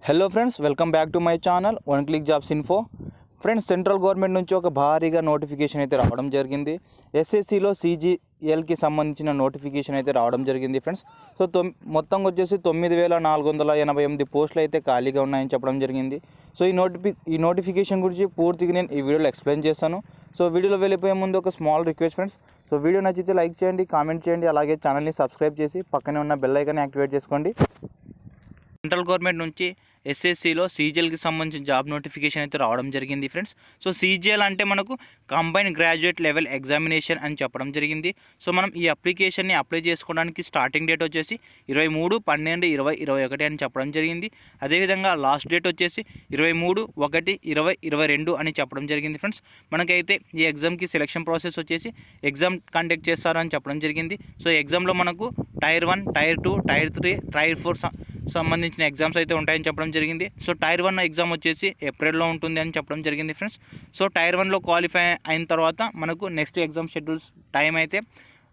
Hello friends, welcome back to my channel one click jobs info. Friends, central government నుంచి ఒక భారీగా notification అయితే రావడం జరిగింది. ఎస్ఎస్సిలో CGLకి సంబంధించిన నోటిఫికేషన్ అయితే రావడం జరిగింది ఫ్రెండ్స్. సో మొత్తం వచ్చేసి 9488 పోస్టులు అయితే ఖాళీగా ఉన్నాయని చెప్పడం జరిగింది. సో ఈ నోటిఫికేషన్ గురించి పూర్తిగా నేను ఈ వీడియోలో ఎక్స్ప్లెయిన్ చేస్తాను. సో వీడియోలో వెళ్ళిపోయే ముందు ఒక small request friends. So video నచ్చితే లైక్ చేయండి, కామెంట్ చేయండి, అలాగే ఛానల్ని సబ్స్క్రైబ్ చేసి పక్కనే ఉన్న బెల్ ఐకాన్ని యాక్టివేట్ చేసుకోండి. సెంట్రల్ గవర్నమెంట్ నుంచి ఎస్ఎస్సిలో CGLకి సంబంధించిన జాబ్ నోటిఫికేషన్ అయితే రావడం జరిగింది ఫ్రెండ్స్. సో CGL అంటే మనకు కంబైన్ గ్రాడ్యుయేట్ లెవెల్ ఎగ్జామినేషన్ అని చెప్పడం జరిగింది. సో మనం ఈ అప్లికేషన్ని అప్లై చేసుకోవడానికి స్టార్టింగ్ డేట్ వచ్చేసి 23/12/2021 అని చెప్పడం జరిగింది. అదేవిధంగా లాస్ట్ డేట్ వచ్చేసి 23/1/2022 అని చెప్పడం జరిగింది ఫ్రెండ్స్. మనకైతే ఈ ఎగ్జామ్కి సెలక్షన్ ప్రాసెస్ వచ్చేసి ఎగ్జామ్ కండక్ట్ చేస్తారని చెప్పడం జరిగింది. సో ఎగ్జామ్లో మనకు టైర్ 1, టైర్ 2, టైర్ 3, టైర్ 4 సంబంధించిన ఎగ్జామ్స్ అయితే ఉంటాయని చెప్పడం జరిగింది. సో టైర్ 1 ఎగ్జామ్ వచ్చేసి ఏప్రిల్లో ఉంటుంది అని చెప్పడం జరిగింది ఫ్రెండ్స్. సో టైర్ 1లో క్వాలిఫై అయిన తర్వాత మనకు నెక్స్ట్ ఎగ్జామ్ షెడ్యూల్స్ టైం అయితే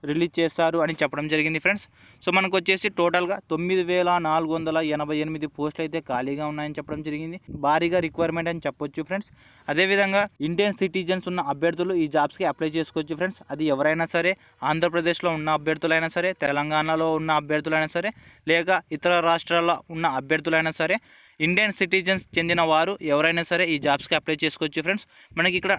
రిలీజ్ చేస్తారు అని చెప్పడం జరిగింది ఫ్రెండ్స్. సో మనకు వచ్చేసి టోటల్గా 9488 పోస్టులు అయితే ఖాళీగా ఉన్నాయని చెప్పడం జరిగింది. భారీగా రిక్వైర్మెంట్ అని చెప్పొచ్చు ఫ్రెండ్స్. అదేవిధంగా ఇండియన్ సిటిజన్స్ ఉన్న అభ్యర్థులు ఈ జాబ్స్కి అప్లై చేసుకోవచ్చు ఫ్రెండ్స్. అది ఎవరైనా సరే, ఆంధ్రప్రదేశ్లో ఉన్న అభ్యర్థులైనా సరే, తెలంగాణలో ఉన్న అభ్యర్థులైనా సరే, లేక ఇతర రాష్ట్రాల్లో ఉన్న అభ్యర్థులైనా సరే, ఇండియన్ సిటిజన్స్ చెందిన వారు ఎవరైనా సరే ఈ జాబ్స్కి అప్లై చేసుకోవచ్చు ఫ్రెండ్స్. మనకి ఇక్కడ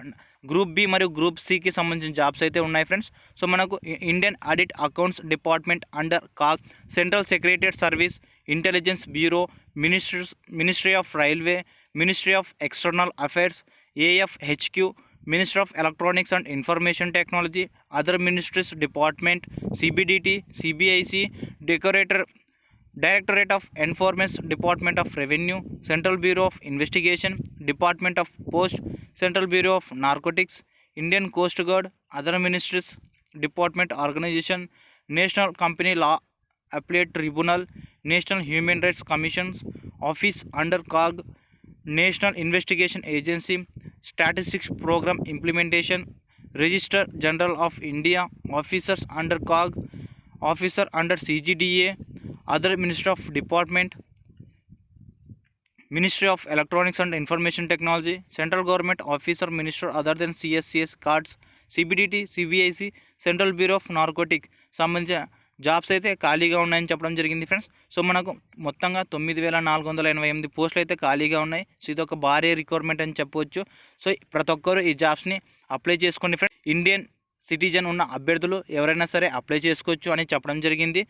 గ్రూప్ బి మరియు గ్రూప్ సికి సంబంధించిన జాబ్స్ అయితే ఉన్నాయి ఫ్రెండ్స్. సో మనకు Indian audit accounts department under CAG, central secretariat service, intelligence bureau, ministry of railway, ministry of external affairs, AFHQ, ministry of electronics and information technology, other ministries department, CBDT, CBIC, Directorate of Enforcement, Department of Revenue, Central Bureau of Investigation, Department of Post, Central Bureau of Narcotics, Indian Coast Guard, other ministries, department organization, National Company Law Appellate Tribunal, National Human Rights Commissions, Office under COG, National Investigation Agency, Statistics Program Implementation, Register General of India, Officers under COG, Officer under CGDA, other Ministry of Department, Ministry of Electronics and Information Technology, Central Government Officer Minister other than CSCS cards, CBDT, CBIC, Central Bureau of Narcotics సంబంధించిన jobs అయితే ఖాళీగా ఉన్నాయని చెప్పడం జరిగింది friends. So మనకు మొత్తంగా 9488 పోస్టులు అయితే ఖాళీగా ఉన్నాయి. సో ఇది ఒక భారీ రిక్వైర్మెంట్ అని చెప్పవచ్చు. సో ప్రతి ఒక్కరు ఈ జాబ్స్ని అప్లై చేసుకోండి ఫ్రెండ్స్. ఇండియన్ సిటిజన్ ఉన్న అభ్యర్థులు ఎవరైనా సరే అప్లై చేసుకోవచ్చు అని చెప్పడం జరిగింది.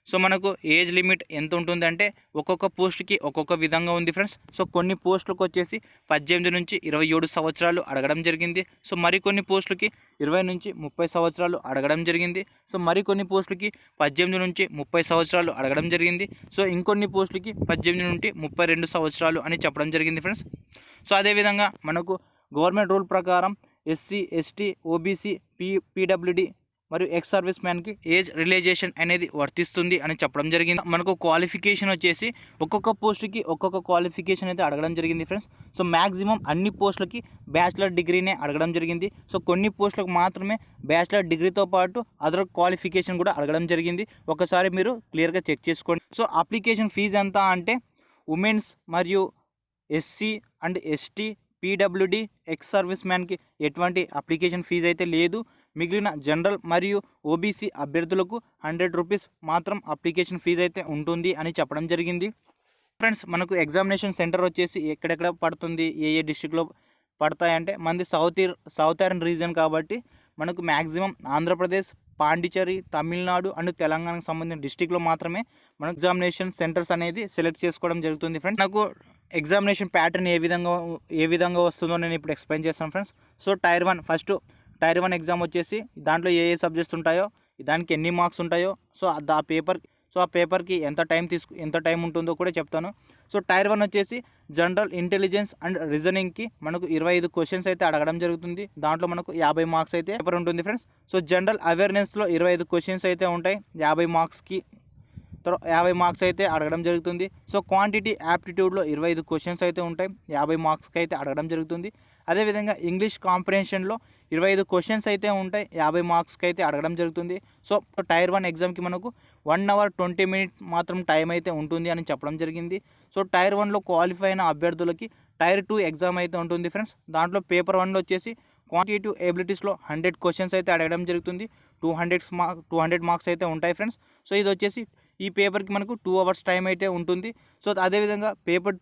సో మనకు ఏజ్ లిమిట్ ఎంత ఉంటుంది అంటే ఒక్కొక్క పోస్ట్కి ఒక్కొక్క విధంగా ఉంది ఫ్రెండ్స్. సో కొన్ని పోస్టులకు వచ్చేసి 18 నుంచి 27 సంవత్సరాలు అడగడం జరిగింది. సో మరికొన్ని పోస్టులకి 20 నుంచి 30 సంవత్సరాలు అడగడం జరిగింది. సో మరికొన్ని పోస్టులకి 18 నుంచి 30 సంవత్సరాలు అడగడం జరిగింది. సో ఇంకొన్ని పోస్టులకి 18 నుండి 32 సంవత్సరాలు అని చెప్పడం జరిగింది ఫ్రెండ్స్. సో అదేవిధంగా మనకు గవర్నమెంట్ రూల్ ప్రకారం SC, ST, OBC, PWD మరియు ఎక్స్ సర్వీస్ మ్యాన్కి ఏజ్ రిలేజేషన్ అనేది వర్తిస్తుంది అని చెప్పడం జరిగింది. మనకు క్వాలిఫికేషన్ వచ్చేసి ఒక్కొక్క పోస్టుకి ఒక్కొక్క క్వాలిఫికేషన్ అయితే అడగడం జరిగింది ఫ్రెండ్స్. సో మ్యాక్సిమం అన్ని పోస్టులకి బ్యాచిలర్ డిగ్రీనే అడగడం జరిగింది. సో కొన్ని పోస్టులకు మాత్రమే బ్యాచిలర్ డిగ్రీతో పాటు అదర్ క్వాలిఫికేషన్ కూడా అడగడం జరిగింది. ఒకసారి మీరు క్లియర్గా చెక్ చేసుకోండి. సో అప్లికేషన్ ఫీజు ఎంత అంటే ఉమెన్స్ మరియు SC and ST, PWD, ex service మ్యాన్కి ఎటువంటి అప్లికేషన్ ఫీజు అయితే లేదు. మిగిలిన జనరల్ మరియు OBC అభ్యర్థులకు 100 రూపీస్ మాత్రం అప్లికేషన్ ఫీజు అయితే ఉంటుంది అని చెప్పడం జరిగింది ఫ్రెండ్స్. మనకు ఎగ్జామినేషన్ సెంటర్ వచ్చేసి ఎక్కడెక్కడ పడుతుంది, ఏ డిస్ట్రిక్ట్లో పడతాయంటే మనది సౌతర్న్ రీజన్ కాబట్టి మనకు మ్యాక్సిమం ఆంధ్రప్రదేశ్, పాండిచేరి, తమిళనాడు అండ్ తెలంగాణకు సంబంధించిన డిస్ట్రిక్ట్లో మాత్రమే మనకు ఎగ్జామినేషన్ సెంటర్స్ అనేది సెలెక్ట్ చేసుకోవడం జరుగుతుంది ఫ్రెండ్స్. నాకు ఎగ్జామినేషన్ ప్యాటర్న్ ఏ విధంగా వస్తుందో నేను ఇప్పుడు ఎక్స్ప్లెయిన్ చేస్తాను friends. So tier 1 first tier 1 exam వచ్చేసి దాంట్లో ఏ సబ్జెక్ట్స్ ఉంటాయో, దానికి ఎన్ని మార్క్స్ ఉంటాయో, సో ఆ పేపర్కి ఎంత టైం ఉంటుందో కూడా చెప్తాను. సో టైర్ 1 వచ్చేసి జనరల్ ఇంటెలిజెన్స్ అండ్ రీజనింగ్కి మనకు 25 క్వశ్చన్స్ అయితే అడగడం జరుగుతుంది. దాంట్లో మనకు 50 మార్క్స్ అయితే పేపర్ ఉంటుంది ఫ్రెండ్స్. సో జనరల్ అవేర్నెస్లో 25 క్వశ్చన్స్ అయితే ఉంటాయి, 50 మార్క్స్ అయితే అడగడం జరుగుతుంది. సో క్వాంటిటీ యాప్టిట్యూడ్లో 25 క్వశ్చన్స్ అయితే ఉంటాయి, 50 మార్క్స్కి అయితే అడగడం జరుగుతుంది. అదేవిధంగా ఇంగ్లీష్ కాంప్రిహెన్షన్లో 25 క్వశ్చన్స్ అయితే ఉంటాయి, 50 మార్క్స్కి అయితే అడగడం జరుగుతుంది. సో టైర్ 1 ఎగ్జామ్కి మనకు 1 అవర్ 20 మినిట్స్ మాత్రం టైం అయితే ఉంటుంది అని చెప్పడం జరిగింది. సో టైర్ 1లో క్వాలిఫై అయిన అభ్యర్థులకి టైర్ 2 ఎగ్జామ్ అయితే ఉంటుంది ఫ్రెండ్స్. దాంట్లో పేపర్ 1లో వచ్చేసి క్వాంటిటేటివ్ ఎబిలిటీస్లో 100 క్వశ్చన్స్ అయితే అడగడం జరుగుతుంది. 200 మార్క్స్ అయితే ఉంటాయి ఫ్రెండ్స్. సో ఇది వచ్చేసి ఈ పేపర్కి మనకు 2 అవర్స్ టైం అయితే ఉంటుంది. సో అదేవిధంగా పేపర్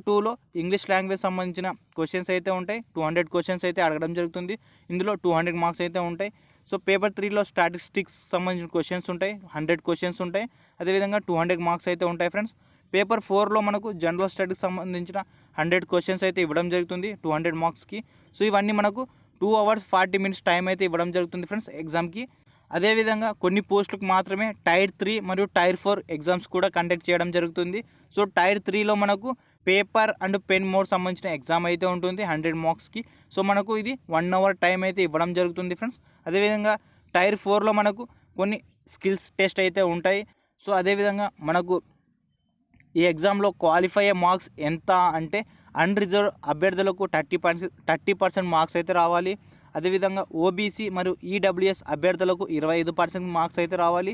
2లో ఇంగ్లీష్ లాంగ్వేజ్ సంబంధించిన క్వశ్చన్స్ అయితే ఉంటాయి. 200 క్వశ్చన్స్ అయితే అడగడం జరుగుతుంది. ఇందులో 200 మార్క్స్ అయితే ఉంటాయి. సో పేపర్ 3లో స్టాటిస్టిక్స్ సంబంధించిన క్వశ్చన్స్ ఉంటాయి. 100 క్వశ్చన్స్ ఉంటాయి. అదేవిధంగా 200 మార్క్స్ అయితే ఉంటాయి ఫ్రెండ్స్. పేపర్ 4లో మనకు జనరల్ స్టడీకి సంబంధించిన 100 క్వశ్చన్స్ అయితే ఇవ్వడం జరుగుతుంది 200 మార్క్స్కి. సో ఇవన్నీ మనకు 2 అవర్స్ 40 మినిట్స్ టైం అయితే ఇవ్వడం జరుగుతుంది ఫ్రెండ్స్ ఎగ్జామ్కి. అదేవిధంగా కొన్ని పోస్టులకు మాత్రమే టైర్ 3 మరియు టైర్ 4 ఎగ్జామ్స్ కూడా కండక్ట్ చేయడం జరుగుతుంది. సో టైర్ 3లో మనకు పేపర్ అండ్ పెన్ మోడ్ సంబంధించిన ఎగ్జామ్ అయితే ఉంటుంది 100 మార్క్స్కి. సో మనకు ఇది 1 అవర్ టైం అయితే ఇవ్వడం జరుగుతుంది ఫ్రెండ్స్. అదేవిధంగా టైర్ 4లో మనకు కొన్ని స్కిల్స్ టెస్ట్ అయితే ఉంటాయి. సో అదేవిధంగా మనకు ఈ ఎగ్జామ్లో క్వాలిఫై అయ్యే మార్క్స్ ఎంత అంటే అన్రిజర్వ్ అభ్యర్థులకు 30% మార్క్స్ అయితే రావాలి. అదేవిధంగా ఓబీసీ మరియు ఈడబ్ల్యూఎస్ అభ్యర్థులకు 25% మార్క్స్ అయితే రావాలి.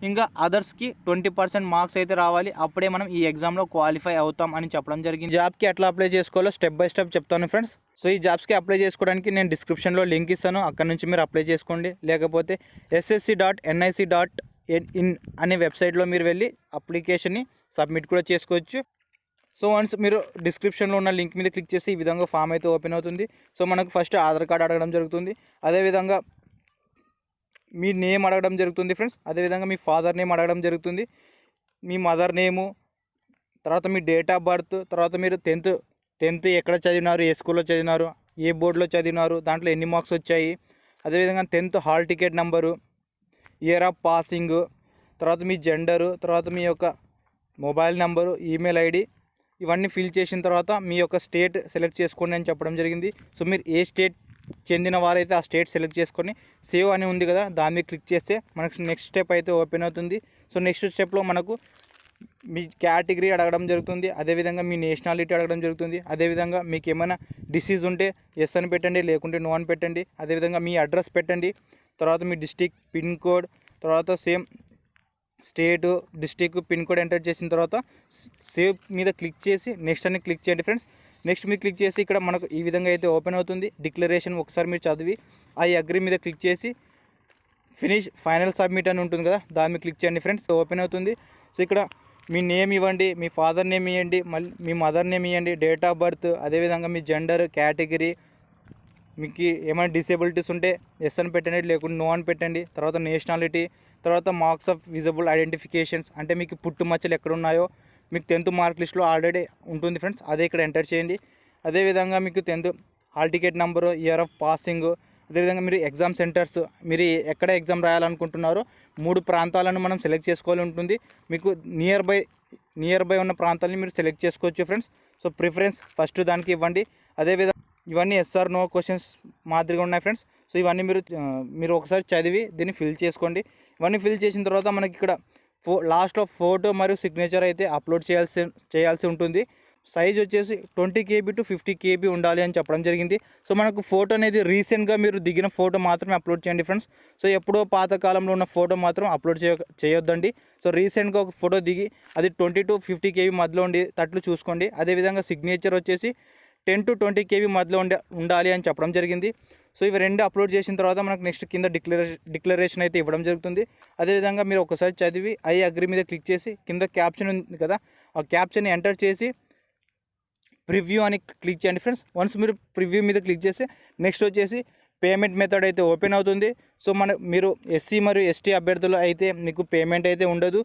ఇంకా అదర్స్కి 20% మార్క్స్ అయితే రావాలి. అప్పుడే మనం ఈ ఎగ్జామ్లో క్వాలిఫై అవుతాం అని చెప్పడం జరిగింది. జాబ్కి ఎట్లా అప్లై చేసుకోవాలో స్టెప్ బై స్టెప్ చెప్తాను ఫ్రెండ్స్. సో ఈ జాబ్స్కి అప్లై చేసుకోవడానికి నేను డిస్క్రిప్షన్లో లింక్ ఇస్తాను, అక్కడ నుంచి మీరు అప్లై చేసుకోండి. లేకపోతే ssc.nic.in అనే వెబ్సైట్లో మీరు వెళ్ళి అప్లికేషన్ని సబ్మిట్ కూడా చేసుకోవచ్చు. సో వన్స్ మీరు డిస్క్రిప్షన్లో ఉన్న లింక్ మీద క్లిక్ చేసి ఈ విధంగా ఫామ్ అయితే ఓపెన్ అవుతుంది. సో మనకు ఫస్ట్ ఆధార్ కార్డ్ అడగడం జరుగుతుంది. అదేవిధంగా మీ నేమ్ అడగడం జరుగుతుంది ఫ్రెండ్స్. అదేవిధంగా మీ ఫాదర్ నేమ్ అడగడం జరుగుతుంది, మీ మదర్ నేము, తర్వాత మీ డేట్ ఆఫ్ బర్త్, తర్వాత మీరు టెన్త్ ఎక్కడ చదివినారు, ఏ స్కూల్లో చదివినారు, ఏ బోర్డులో చదివినారు, దాంట్లో ఎన్ని మార్క్స్ వచ్చాయి, అదేవిధంగా 10th hall ticket number, year of passing, తర్వాత మీ జెండరు, తర్వాత మీ యొక్క మొబైల్ నెంబరు, ఈమెయిల్ ఐడి, ఇవన్నీ ఫిల్ చేసిన తర్వాత మీ యొక్క స్టేట్ సెలెక్ట్ చేసుకోండి అని చెప్పడం జరిగింది. సో మీరు ఏ స్టేట్ చెందిన వారైతే ఆ స్టేట్ సెలెక్ట్ చేసుకొని సేవ్ అని ఉంది కదా, దాని మీద క్లిక్ చేస్తే మనకు నెక్స్ట్ స్టెప్ అయితే ఓపెన్ అవుతుంది. సో నెక్స్ట్ స్టెప్లో మనకు మీ కేటగిరీ అడగడం జరుగుతుంది. అదేవిధంగా మీ నేషనాలిటీ అడగడం జరుగుతుంది. అదేవిధంగా మీకు ఏమైనా డిసీజ్ ఉంటే ఎస్ అని పెట్టండి, లేకుంటే నో అని పెట్టండి. అదేవిధంగా మీ అడ్రస్ పెట్టండి, తర్వాత మీ డిస్టిక్ పిన్ కోడ్, తర్వాత సేమ్ స్టేటు డిస్టిక్ పిన్ కోడ్ ఎంటర్ చేసిన తర్వాత సేవ్ మీద క్లిక్ చేసి నెక్స్ట్ అని క్లిక్ చేయండి ఫ్రెండ్స్. నెక్స్ట్ మీరు క్లిక్ చేసి ఇక్కడ మనకు ఈ విధంగా అయితే ఓపెన్ అవుతుంది. డిక్లరేషన్ ఒకసారి మీరు చదివి ఐ అగ్రీ మీద క్లిక్ చేసి ఫైనల్ సబ్మిట్ అని ఉంటుంది కదా, దాని మీద క్లిక్ చేయండి ఫ్రెండ్స్. ఓపెన్ అవుతుంది. సో ఇక్కడ మీ నేమ్ ఇవ్వండి, మీ ఫాదర్ నేమ్ ఇవ్వండి, మళ్ళీ మీ మదర్ నేమ్ ఇవ్వండి, డేట్ ఆఫ్ బర్త్, అదేవిధంగా మీ జెండర్, కేటగిరీ, మీకు ఏమైనా డిసేబిలిటీస్ ఉంటే ఎస్ అని పెట్టండి, లేకుంటే నో అని పెట్టండి. తర్వాత నేషనాలిటీ, తర్వాత మార్క్స్ ఆఫ్ విజిబుల్ ఐడెంటిఫికేషన్స్, అంటే మీకు పుట్టుమచ్చలు ఎక్కడ ఉన్నాయో మీకు 10th మార్క్ లిస్ట్లో ఆల్రెడీ ఉంటుంది ఫ్రెండ్స్, అదే ఇక్కడ ఎంటర్ చేయండి. అదేవిధంగా మీకు 10th hall ticket number, year of passing, అదేవిధంగా మీరు ఎగ్జామ్ సెంటర్స్, మీరు ఎక్కడ ఎగ్జామ్ రాయాలనుకుంటున్నారో 3 ప్రాంతాలను మనం సెలెక్ట్ చేసుకోవాలి ఉంటుంది. మీకు నియర్ బై ఉన్న ప్రాంతాలని మీరు సెలెక్ట్ చేసుకోవచ్చు ఫ్రెండ్స్. సో ప్రిఫరెన్స్ ఫస్ట్ దానికి ఇవ్వండి. అదేవిధంగా ఇవన్నీ ఎస్ఆర్ నో క్వశ్చన్స్ మాదిరిగా ఉన్నాయి ఫ్రెండ్స్. సో ఇవన్నీ మీరు ఒకసారి చదివి దీన్ని ఫిల్ చేసుకోండి. ఇవన్నీ ఫిల్ చేసిన తర్వాత మనకి ఇక్కడ లాస్ట్లో ఫోటో మరియు సిగ్నేచర్ అయితే అప్లోడ్ చేయాల్సి ఉంటుంది. సైజ్ వచ్చేసి 20 KB to 50 KB ఉండాలి అని చెప్పడం జరిగింది. సో మనకు ఫోటో అనేది రీసెంట్గా మీరు దిగిన ఫోటో మాత్రమే అప్లోడ్ చేయండి ఫ్రెండ్స్. సో ఎప్పుడో పాతకాలంలో ఉన్న ఫోటో మాత్రం అప్లోడ్ చేయొద్దండి. సో రీసెంట్గా ఒక ఫోటో దిగి అది 20 to 50 KB మధ్యలో తట్లు చూసుకోండి. అదేవిధంగా సిగ్నేచర్ వచ్చేసి 10 to 20 KB మధ్యలో ఉండాలి అని చెప్పడం జరిగింది. సో ఇవి 2 అప్లోడ్ చేసిన తర్వాత మనకు నెక్స్ట్ కింద డిక్లరేషన్ అయితే ఇవ్వడం జరుగుతుంది. అదేవిధంగా మీరు ఒకసారి చదివి ఐ అగ్రీ మీద క్లిక్ చేసి కింద క్యాప్షన్ ఉంది కదా, ఆ క్యాప్షన్ ఎంటర్ చేసి ప్రివ్యూ అని క్లిక్ చేయండి ఫ్రెండ్స్. వన్స్ మీరు ప్రివ్యూ మీద క్లిక్ చేస్తే నెక్స్ట్ వచ్చేసి పేమెంట్ మెథడ్ అయితే ఓపెన్ అవుతుంది. సో మీరు ఎస్సీ మరియు ఎస్టీ అభ్యర్థులు అయితే మీకు పేమెంట్ అయితే ఉండదు.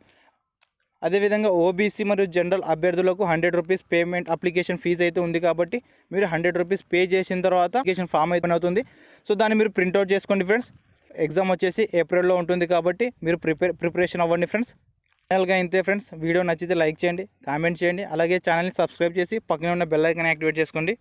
అదేవిధంగా ఓబీసీ మరియు జనరల్ అభ్యర్థులకు 100 రూపీస్ పేమెంట్ అప్లికేషన్ ఫీజు అయితే ఉంది కాబట్టి మీరు 100 రూపీస్ పే చేసిన తర్వాత అప్లికేషన్ ఫామ్ అయితే అవుతుంది. సో దాన్ని మీరు ప్రింట్అవుట్ చేసుకోండి ఫ్రెండ్స్. ఎగ్జామ్ వచ్చేసి ఏప్రిల్లో ఉంటుంది కాబట్టి మీరు ప్రిపరేషన్ అవ్వండి ఫ్రెండ్స్. ఫైనల్గా ఇంతే ఫ్రెండ్స్. వీడియో నచ్చితే లైక్ చేయండి, కామెంట్ చేయండి, అలాగే ఛానల్ని సబ్స్క్రైబ్ చేసి పక్కనే ఉన్న బెల్ ఐకాన్ యాక్టివేట్ చేసుకోండి.